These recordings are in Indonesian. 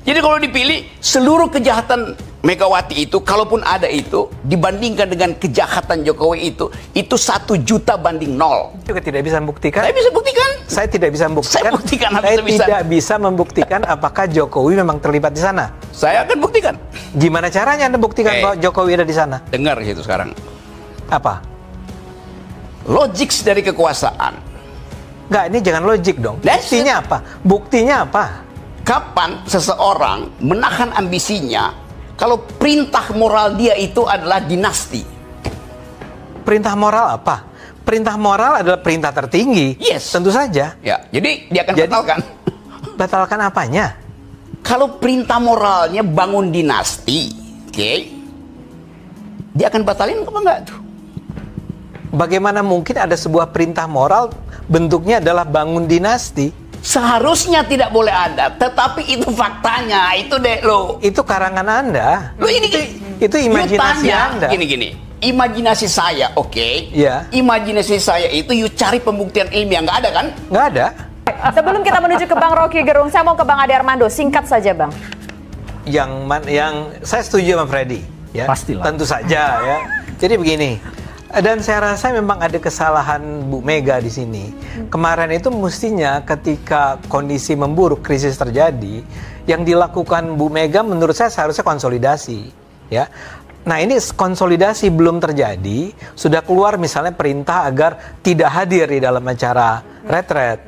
Jadi kalau dipilih, seluruh kejahatan Megawati itu, kalaupun ada itu, dibandingkan dengan kejahatan Jokowi itu 1 juta banding 0. Juga tidak bisa membuktikan. Saya bisa buktikan. Saya tidak bisa membuktikan. Saya buktikan. Saya tidak bisa membuktikan apakah Jokowi memang terlibat di sana. Saya akan buktikan. Gimana caranya Anda buktikan bahwa Jokowi ada di sana? Dengar itu sekarang. Apa? Logik dari kekuasaan. Enggak, ini jangan logik dong. Buktinya apa? Buktinya apa? Kapan seseorang menahan ambisinya kalau perintah moral dia itu adalah dinasti? Perintah moral apa? Perintah moral adalah perintah tertinggi. Yes. Tentu saja. Ya, jadi dia akan batalkan. Batalkan apanya? Kalau perintah moralnya bangun dinasti, oke? Dia akan batalin apa enggak tuh? Bagaimana mungkin ada sebuah perintah moral bentuknya adalah bangun dinasti? Seharusnya tidak boleh ada, tetapi itu faktanya, itu deh lo. Itu karangan Anda. Lo ini itu imajinasi Anda. Gini. Imajinasi saya, oke? Iya. Imajinasi saya itu, you cari pembuktian ilmiah, nggak ada kan? Nggak ada. Sebelum kita menuju ke Bang Rocky Gerung, saya mau ke Bang Ade Armando. Singkat saja, Bang. Yang saya setuju sama Freddy. Ya. Pastilah. Tentu saja ya. Jadi begini. Dan saya rasa memang ada kesalahan Bu Mega di sini. Kemarin itu mestinya ketika kondisi memburuk, krisis terjadi, yang dilakukan Bu Mega menurut saya seharusnya konsolidasi, ya. Nah, ini konsolidasi belum terjadi, sudah keluar misalnya perintah agar tidak hadir di dalam acara retret.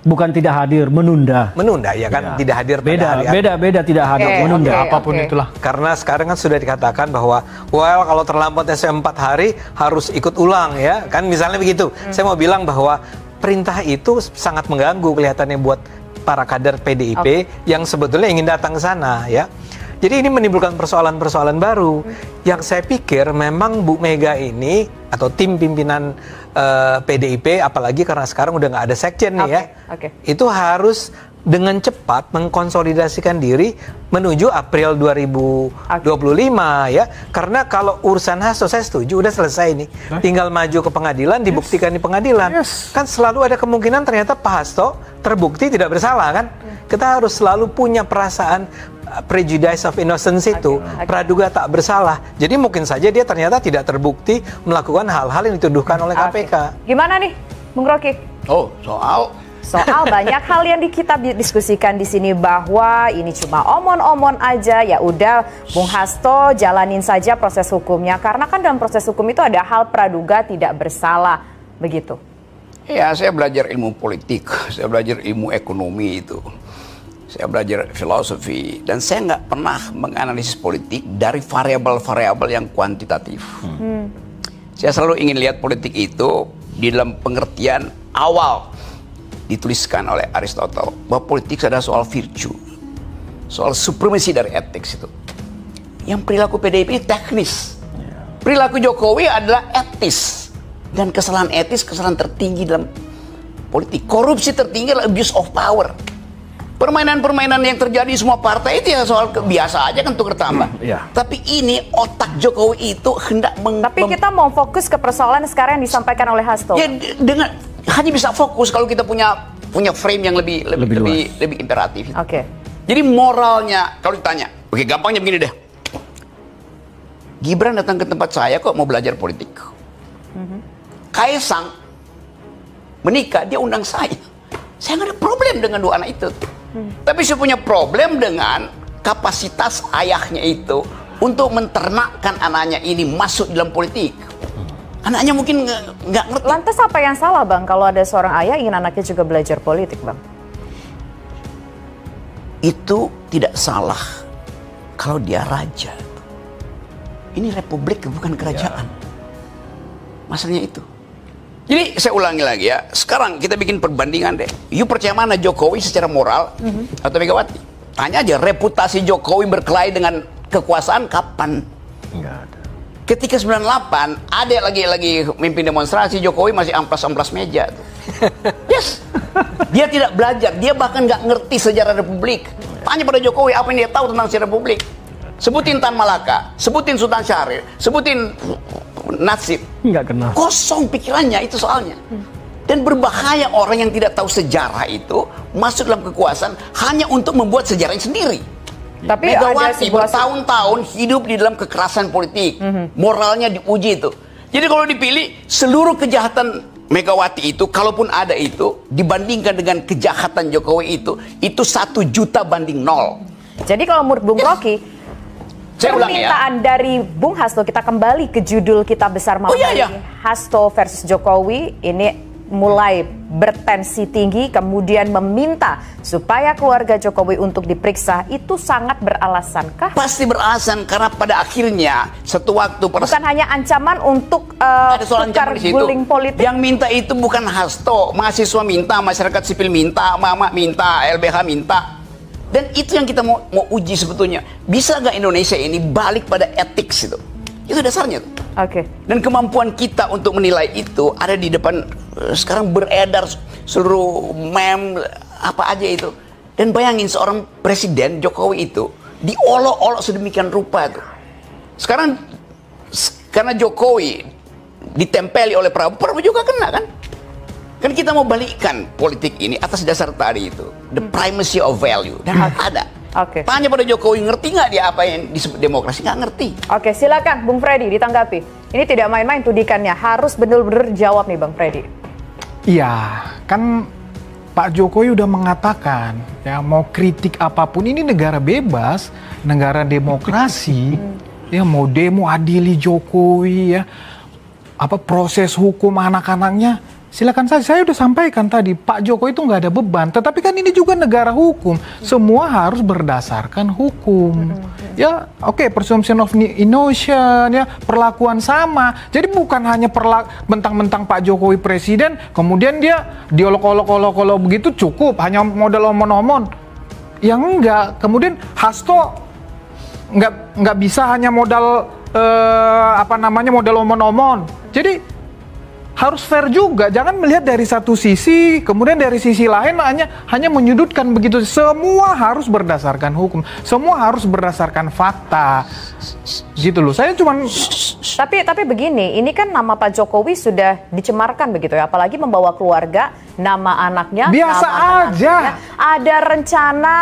Bukan tidak hadir, menunda. Menunda ya kan, tidak hadir pada beda tidak hadir, menunda apapun itulah. Karena sekarang kan sudah dikatakan bahwa kalau terlambat SM 4 hari harus ikut ulang ya, kan misalnya begitu. Saya mau bilang bahwa perintah itu sangat mengganggu kelihatannya buat para kader PDIP yang sebetulnya ingin datang ke sana ya. Jadi ini menimbulkan persoalan-persoalan baru yang saya pikir memang Bu Mega ini atau tim pimpinan PDIP, apalagi karena sekarang udah nggak ada sekjen nih ya, itu harus dengan cepat mengkonsolidasikan diri menuju April 2025 ya. Karena kalau urusan Hasto saya setuju udah selesai nih, tinggal maju ke pengadilan, dibuktikan di pengadilan. Kan selalu ada kemungkinan ternyata Pak Hasto terbukti tidak bersalah kan. Kita harus selalu punya perasaan prejudice of innocence itu, praduga tak bersalah. Jadi mungkin saja dia ternyata tidak terbukti melakukan hal-hal yang dituduhkan oleh KPK. Gimana nih, Bung Rocky? Oh, soal banyak hal yang kita diskusikan di sini bahwa ini cuma omon-omon aja. Ya udah, Bung Hasto jalanin saja proses hukumnya karena kan dalam proses hukum itu ada hal praduga tidak bersalah, begitu. Ya, saya belajar ilmu politik, saya belajar ilmu ekonomi itu. Saya belajar filosofi dan saya nggak pernah menganalisis politik dari variabel-variabel yang kuantitatif. Saya selalu ingin lihat politik itu di dalam pengertian awal dituliskan oleh Aristotle bahwa politik adalah soal virtue, soal supremasi dari etik itu. Yang perilaku PDIP ini teknis, perilaku Jokowi adalah etis dan kesalahan etis, kesalahan tertinggi dalam politik. Korupsi tertinggi adalah abuse of power. Permainan-permainan yang terjadi di semua partai itu ya soal biasa aja kan tukar tambah. Tapi ini otak Jokowi itu hendak Tapi kita mau fokus ke persoalan sekarang yang disampaikan oleh Hasto. Ya dengan hanya bisa fokus kalau kita punya frame yang lebih imperatif. Jadi moralnya kalau ditanya, oke gampangnya begini deh. Gibran datang ke tempat saya kok mau belajar politik. Kaisang menikah dia undang saya. Saya nggak ada problem dengan dua anak itu. Tapi saya punya problem dengan kapasitas ayahnya itu untuk menternakkan anaknya ini masuk dalam politik. Anaknya mungkin nggak ngerti. Lantas apa yang salah, Bang, kalau ada seorang ayah ingin anaknya juga belajar politik, Bang? Itu tidak salah kalau dia raja. Ini republik bukan kerajaan. Masalahnya itu. Jadi saya ulangi lagi ya, sekarang kita bikin perbandingan deh. You percaya mana Jokowi secara moral atau Megawati? Tanya aja, reputasi Jokowi berkelahi dengan kekuasaan kapan? Enggak ada. Ketika 98, ada lagi mimpin demonstrasi, Jokowi masih amplas-amplas meja. Yes, dia tidak belajar, dia bahkan nggak ngerti sejarah republik. Tanya pada Jokowi apa yang dia tahu tentang sejarah republik. Sebutin Tan Malaka, sebutin Sultan Syahrir, sebutin Nasib. Nggak kenal. Kosong pikirannya itu soalnya. Dan berbahaya orang yang tidak tahu sejarah itu masuk dalam kekuasaan hanya untuk membuat sejarahnya sendiri. Tapi ada Megawati sebuah bertahun-tahun hidup di dalam kekerasan politik, moralnya diuji itu. Jadi kalau dipilih, seluruh kejahatan Megawati itu, kalaupun ada itu, dibandingkan dengan kejahatan Jokowi itu 1 juta banding 0. Jadi kalau menurut Bung Rocky, Saya ulang ya. permintaan dari Bung Hasto, kita kembali ke judul kita besar malam iya, iya. ini, Hasto versus Jokowi, ini mulai bertensi tinggi, kemudian meminta supaya keluarga Jokowi untuk diperiksa, itu sangat beralasankah? Pasti beralasan, karena pada akhirnya satu waktu Bukan hanya ancaman untuk ada soal tukar ancaman di situ. guling politik. Yang minta itu bukan Hasto, mahasiswa minta, masyarakat sipil minta, mama minta, LBH minta. Dan itu yang kita mau uji sebetulnya. Bisa nggak Indonesia ini balik pada etik itu? Itu dasarnya. Oke. Dan kemampuan kita untuk menilai itu ada di depan. Sekarang beredar seluruh meme apa aja itu. Dan bayangin seorang presiden Jokowi itu diolok-olok sedemikian rupa tuh. Sekarang karena Jokowi ditempeli oleh Prabowo juga kena kan? Kan kita mau balikkan politik ini atas dasar tadi itu, the primacy of value, dan ada. Oke. Tanya pada Jokowi, ngerti nggak dia apa yang disebut demokrasi? Nggak ngerti. Oke, silakan Bung Freddy ditanggapi. Ini tidak main-main tudikannya, harus benar-benar jawab nih Bang Freddy. Iya, kan Pak Jokowi udah mengatakan ya mau kritik apapun, ini negara bebas, negara demokrasi. Ya mau demo adili Jokowi ya. Apa proses hukum anak-anaknya silakan saja. Saya udah sampaikan tadi, Pak Jokowi itu nggak ada beban. Tetapi kan ini juga negara hukum, semua harus berdasarkan hukum. Ya, oke, presumption of innocence, ya, perlakuan sama. Jadi bukan hanya mentang-mentang Pak Jokowi presiden, kemudian dia diolok-olok begitu cukup, hanya modal omon-omon. Yang enggak, kemudian Hasto nggak bisa hanya modal modal omon-omon. Jadi harus fair juga, jangan melihat dari satu sisi, kemudian dari sisi lain hanya menyudutkan begitu. Semua harus berdasarkan hukum, semua harus berdasarkan fakta, gitu loh. Saya cuman. Tapi begini, ini kan nama Pak Jokowi sudah dicemarkan begitu ya, apalagi membawa keluarga, nama anaknya. Biasa nama aja. Ada rencana.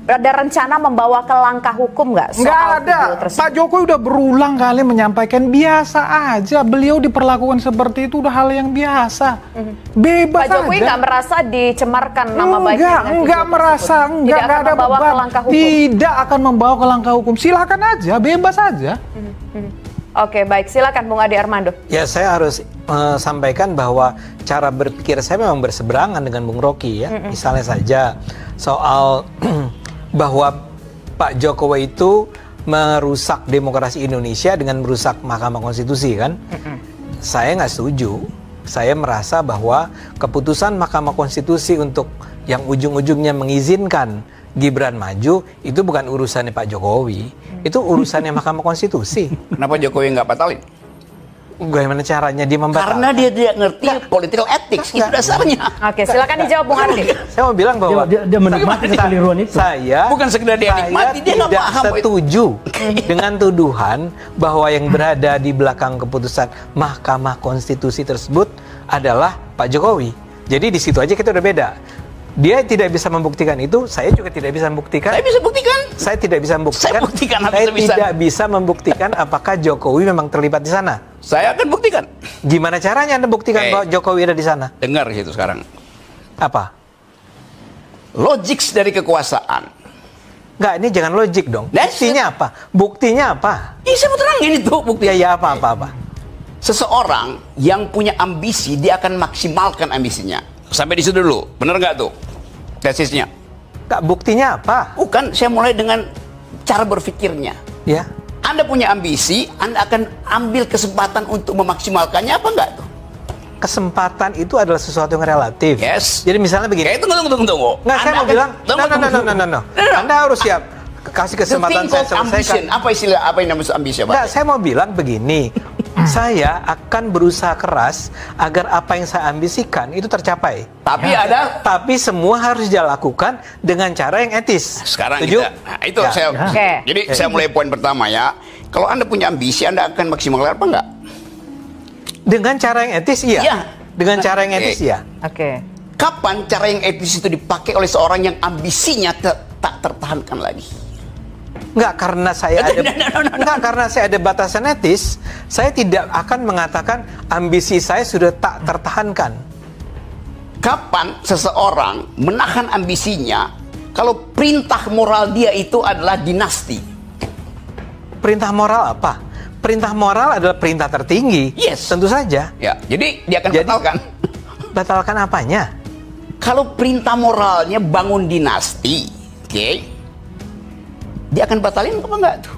Ada rencana membawa ke langkah hukum nggak? Nggak ada. Pak Jokowi udah berulang kali menyampaikan biasa aja. Beliau diperlakukan seperti itu udah hal yang biasa. Bebas aja. Pak Jokowi nggak merasa dicemarkan nama baiknya? Nggak merasa. Nggak ada beban. Tidak akan membawa ke langkah hukum. Silakan aja, bebas aja. Oke, baik. Silakan Bung Adi Armando. Ya, saya harus sampaikan bahwa cara berpikir saya memang berseberangan dengan Bung Rocky ya. Misalnya saja soal bahwa Pak Jokowi itu merusak demokrasi Indonesia dengan merusak Mahkamah Konstitusi kan? Saya nggak setuju. Saya merasa bahwa keputusan Mahkamah Konstitusi untuk yang ujung-ujungnya mengizinkan Gibran maju itu bukan urusannya Pak Jokowi, itu urusannya Mahkamah Konstitusi. Kenapa Jokowi nggak batalin? Bagaimana caranya dia membatalkan? Karena dia tidak ngerti political ethics, itu dasarnya. Oke, silakan dijawab Bung Adi. Saya mau bilang bahwa dia menikmati kekeliruan itu. Saya bukan sekedar dia nikmati, dia nggak tidak paham setuju dengan tuduhan bahwa yang berada di belakang keputusan Mahkamah Konstitusi tersebut adalah Pak Jokowi. Jadi di situ aja kita udah beda. Dia tidak bisa membuktikan itu, saya juga tidak bisa membuktikan. Saya bisa buktikan. Saya tidak bisa membuktikan. Saya buktikan, saya bisa. tidak bisa membuktikan apakah Jokowi memang terlibat di sana. Saya akan buktikan. Gimana caranya Anda buktikan bahwa Jokowi ada di sana? Dengar situ sekarang. Apa? Logik dari kekuasaan. Enggak, ini jangan logik dong. Buktinya apa? Buktinya apa? Ini saya mau terangin itu bukti. Ya apa. Seseorang yang punya ambisi, dia akan maksimalkan ambisinya. Sampai di situ dulu, bener nggak tuh tesisnya? Kak, buktinya apa? Bukan, saya mulai dengan cara berpikirnya. Ya. Anda punya ambisi, Anda akan ambil kesempatan untuk memaksimalkannya apa enggak tuh? Kesempatan itu adalah sesuatu yang relatif. Yes. Jadi misalnya begini. Tunggu. Nggak, saya mau bilang, no. Anda harus siap kasih kesempatan saya selesaikan. Apa yang namanya ambisi? Nggak, saya mau bilang begini. Saya akan berusaha keras agar apa yang saya ambisikan itu tercapai. Tapi semua harus dilakukan dengan cara yang etis. Sekarang setuju? Jadi saya mulai poin pertama ya. Kalau Anda punya ambisi, Anda akan maksimalkan apa enggak? Dengan cara yang etis, iya. Dengan cara yang etis, iya. Oke. Kapan cara yang etis itu dipakai oleh seorang yang ambisinya tak tertahankan lagi. Enggak, karena saya ada batasan etis, saya tidak akan mengatakan ambisi saya sudah tak tertahankan. Kapan seseorang menahan ambisinya kalau perintah moral dia itu adalah dinasti? Perintah moral apa? Perintah moral adalah perintah tertinggi. Yes. Tentu saja. Ya, jadi dia akan batalkan. Batalkan apanya? Kalau perintah moralnya bangun dinasti, oke, dia akan batalin apa enggak tuh?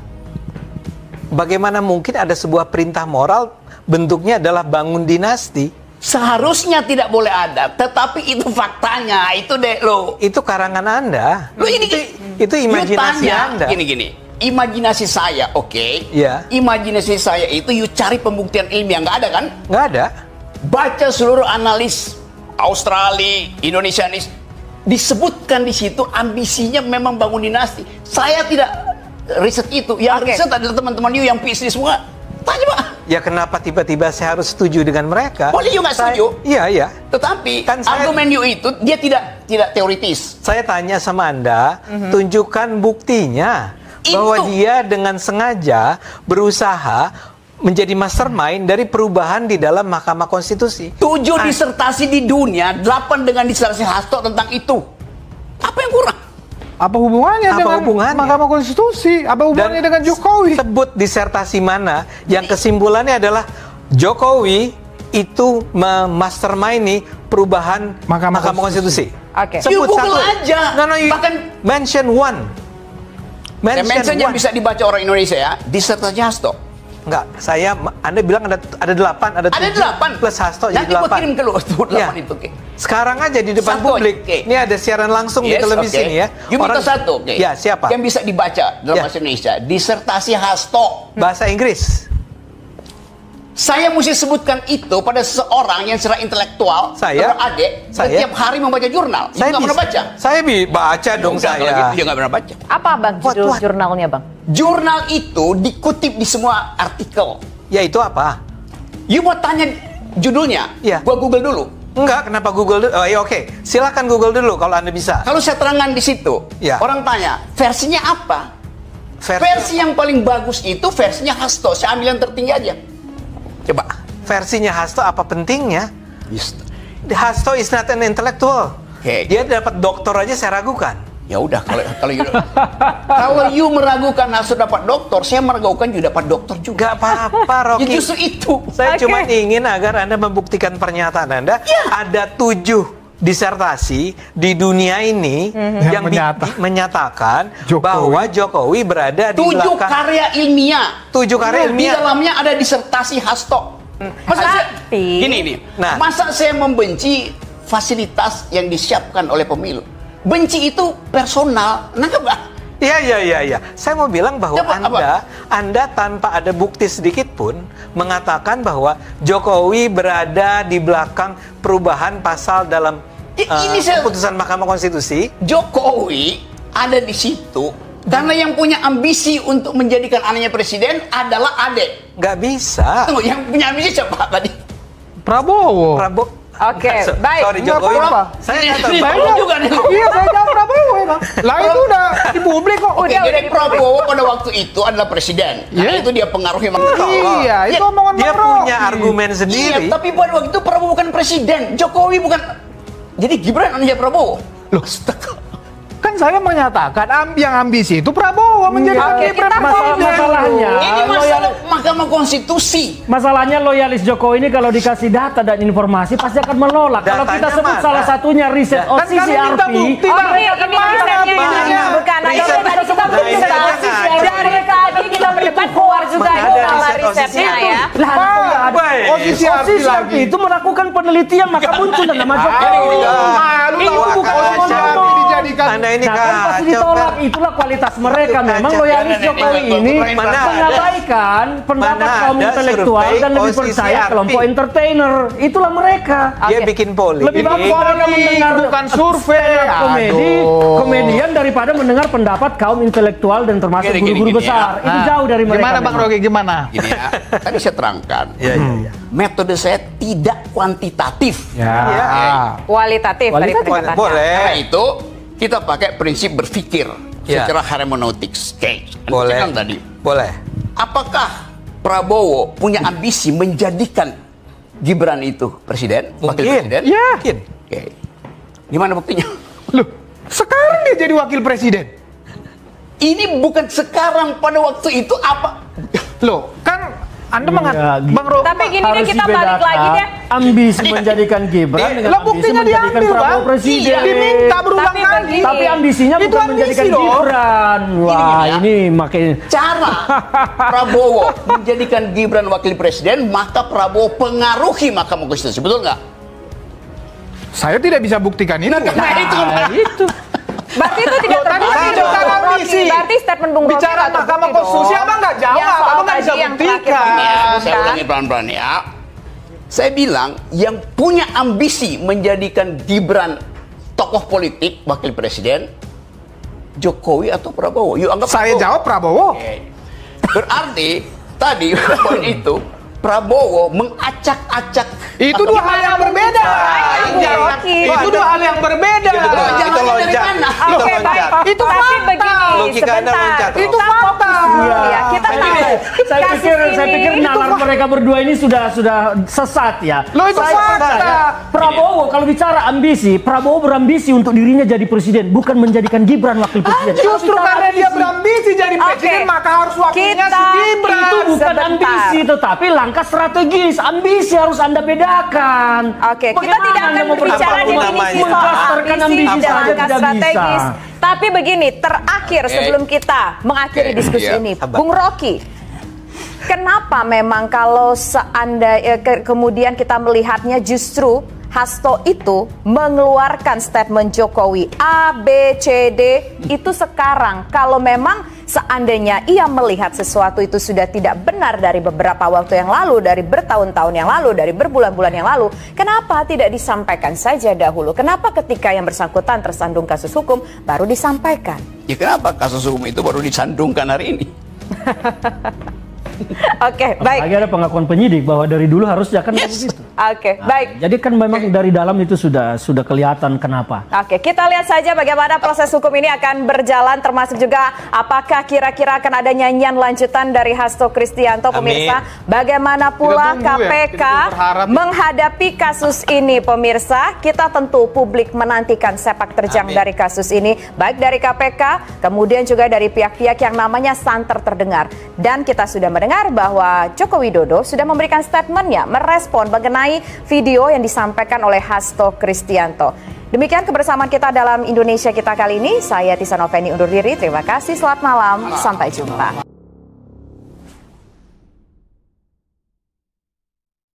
Bagaimana mungkin ada sebuah perintah moral bentuknya adalah bangun dinasti? Seharusnya tidak boleh ada, tetapi itu faktanya, itu deh lo. Itu karangan Anda. Lo ini Itu imajinasi you tanya, Anda. Gini. Imajinasi saya, oke. Iya. Imajinasi saya itu you cari pembuktian ilmiah, nggak ada kan? Nggak ada. Baca seluruh analis Australia, Indonesianis, disebutkan di situ ambisinya memang bangun dinasti. Saya tidak riset itu. Yang riset adalah teman-teman you yang PhD semua. Tanya Pak. Ya kenapa tiba-tiba saya harus setuju dengan mereka? Boleh you nggak setuju? Iya. Tetapi Kan argumen you itu dia tidak teoritis. Saya tanya sama Anda, tunjukkan buktinya bahwa Itu. dia dengan sengaja berusaha menjadi mastermind dari perubahan di dalam Mahkamah Konstitusi. 7 disertasi di dunia, 8 dengan disertasi Hasto tentang itu. Apa yang kurang? Apa hubungannya dengan Mahkamah Konstitusi? Apa hubungannya dengan Jokowi? Sebut disertasi mana yang kesimpulannya adalah Jokowi itu memastermindi perubahan Mahkamah Konstitusi. Oke. You Google aja. You Bahkan mention one. mention yang bisa dibaca orang Indonesia ya, disertasi Hasto. Enggak, Anda bilang ada 8, ada 7 plus Hasto jadi 8. Nanti gua kirim ke lu tuh 8 itu. Okay. Sekarang aja di depan Satu, publik. okay. Ini ada siaran langsung di televisi nih ya. You minta satu, Ya, siapa? Yang bisa dibaca dalam bahasa Indonesia, disertasi Hasto. Bahasa Inggris. Saya mesti sebutkan itu pada seseorang yang secara intelektual, adik, setiap hari membaca jurnal. Saya nggak pernah baca. Saya baca dong saya. Kalau gitu, dia nggak pernah baca. Apa Bang judul jurnalnya Bang? Jurnal itu dikutip di semua artikel. Ya itu apa? You mau tanya judulnya? Ya. Gua Google dulu. Enggak, kenapa Google dulu? Oh ya oke, silakan Google dulu kalau Anda bisa. Kalau saya terangkan di situ, orang tanya, versinya apa? Versi yang paling bagus itu versinya Hasto. Saya ambil yang tertinggi aja. Coba, versinya Hasto apa pentingnya? Hasto is not an intellectual. Dia dapat doktor aja saya ragukan. Ya udah kalau you meragukan Hasto dapat doktor, saya meragukan you dapat doktor juga. Gak apa-apa, Rocky. Ya justru itu. Saya cuma ingin agar Anda membuktikan pernyataan Anda. Ada 7 disertasi di dunia ini yang menyatakan bahwa Jokowi berada di 7 belakang. 7 karya ilmiah. 7 karya ilmiah. Di dalamnya ada disertasi Hasto. Masa saya membenci fasilitas yang disiapkan oleh pemilu? Benci itu personal, Iya. Saya mau bilang bahwa Anda tanpa ada bukti sedikit pun mengatakan bahwa Jokowi berada di belakang perubahan pasal dalam keputusan Mahkamah Konstitusi. Jokowi ada di situ karena yang punya ambisi untuk menjadikan anaknya presiden adalah adek. Nggak bisa. Tunggu, yang punya ambisi siapa tadi? Prabowo. Oke, baik. Sorry Jokowi. Saya nggak tahu. Saya juga nih. Iya, saya jawab Prabowo ya Bang. Lah itu udah di publik kok. Jadi Prabowo pada waktu itu adalah presiden. Karena itu dia pengaruhi Iya, itu omongan dia punya argumen sendiri. Iya, tapi pada waktu itu Prabowo bukan presiden, Jokowi bukan. Jadi Gibran anaknya Prabowo. Loh, kan saya menyatakan yang ambisi itu Prabowo menjadi masalahnya ini masalah Mahkamah Konstitusi. Masalahnya loyalis Jokowi ini kalau dikasih data dan informasi pasti akan menolak. Kalau kita sebut salah satunya riset OCCRP, bukan. Dari tadi kita berdebat keluar juga nama risetnya ya. OCCRP itu melakukan penelitian maka muncul nama Jokowi. Ini bukan Anda ini kan pasti ditolak. Itulah kualitas mereka. Memang loyalis Jokowi ini mengabaikan pendapat kaum intelektual dan lebih percaya kelompok entertainer. Itulah mereka. Dia bikin polling. Lebih bagus mereka mendengar bukan survei komedian daripada mendengar pendapat kaum intelektual dan termasuk guru-guru besar. Itu jauh dari mereka. Gimana Bang Rocky, gimana? Gini ya, tadi saya terangkan. Metode saya tidak kuantitatif. Kualitatif. Boleh. Karena itu kita pakai prinsip berpikir secara hermeneutics. Boleh. Tadi. Boleh. Apakah Prabowo punya ambisi menjadikan Gibran itu presiden, wakil presiden? Ya. Mungkin. Oke. Gimana buktinya? Loh, sekarang dia jadi wakil presiden. Ini bukan sekarang, pada waktu itu apa? Loh, kan Anda mengatakan Iya, Bang Rocky. Tapi gini deh, harus kita balik dibedakan lagi deh. ambisi menjadikan Gibran dengan Lah ambisi buktinya menjadikan diambil, Prabowo Bang. presiden. Iya, diminta berulang Tapi kali. begini. Tapi ambisinya Itu bukan ambisi menjadikan loh. Gibran. Wah, Gini, ya. ini makin Cara Prabowo menjadikan Gibran wakil presiden, maka Prabowo pengaruhi Mahkamah Konstitusi, betul nggak? Saya tidak bisa buktikan itu. itu. Berarti itu tidak Loh, tadi terbukti kan dong, bicara Bung Rocky. ambisi. Berarti statement Bung Rocky Bicara nggak Mahkamah terbukti Konstitusi, dong. Abang nggak jawab, Yang soal Abang nggak tadi bisa yang terakhir buktikan. Bung Ya, Rocky saya kan. ulangi pelan-pelan ya. Saya bilang yang punya ambisi menjadikan Gibran tokoh politik wakil presiden, Jokowi atau Prabowo? Yuk anggap Saya Prabowo. jawab Prabowo. Oke. Berarti tadi poin itu Prabowo mengacak-acak. Itu dua hal yang berbeda. Bung Rocky. Itu dua hal yang berbeda. Itu loncat. Itu Oke, baik. loncat. Itu Tapi fakta. begini, Logika Anda loncat, Rob. Itu fakta. Ya, kita tahu. Saya pikir nalar mereka berdua ini sudah sesat ya. Loh, itu Saya fakta. percaya Prabowo kalau bicara ambisi, Prabowo berambisi untuk dirinya jadi presiden, bukan menjadikan Gibran wakil presiden. Justru Kalau bicara karena dia ambisi, berambisi jadi presiden, Oke. maka harus wakilnya si Kita- Gibran. itu bukan Sebentar. ambisi, tetapi langkah strategis. Ambisi harus Anda bedakan. Oke, kita Bagaimana tidak Anda akan berbicara apapun definisi namanya. soal Mengklasterkan ambisi ambisi dan saja langkah tidak strategis. bisa. Tapi begini, terakhir sebelum kita mengakhiri Oke, diskusi iya. ini, Sabar. Bung Rocky, kenapa memang kalau kemudian kita melihatnya justru Hasto itu mengeluarkan statement Jokowi A, B, C, D itu sekarang, kalau memang seandainya ia melihat sesuatu itu sudah tidak benar dari beberapa waktu yang lalu, dari bertahun-tahun yang lalu, dari berbulan-bulan yang lalu, kenapa tidak disampaikan saja dahulu? Kenapa ketika yang bersangkutan tersandung kasus hukum baru disampaikan? Ya kenapa kasus hukum itu baru disandungkan hari ini? Oke, baik. Lagi ada pengakuan penyidik bahwa dari dulu harusnya kan begitu. Oke, baik. Jadi kan memang dari dalam itu sudah kelihatan kenapa. Oke, kita lihat saja bagaimana proses hukum ini akan berjalan, termasuk juga apakah kira-kira akan ada nyanyian lanjutan dari Hasto Kristianto, pemirsa. Bagaimana pula Kita tunggu ya, KPK kita berharap. menghadapi kasus ini, pemirsa. Kita tentu publik menantikan sepak terjang dari kasus ini, baik dari KPK, kemudian juga dari pihak-pihak yang namanya santer terdengar. Dan kita sudah mendengar bahwa Joko Widodo sudah memberikan statementnya, merespon mengenai video yang disampaikan oleh Hasto Kristianto. Demikian kebersamaan kita dalam Indonesia Kita kali ini. Saya Tisa Noveni undur diri. Terima kasih, selamat malam, sampai jumpa.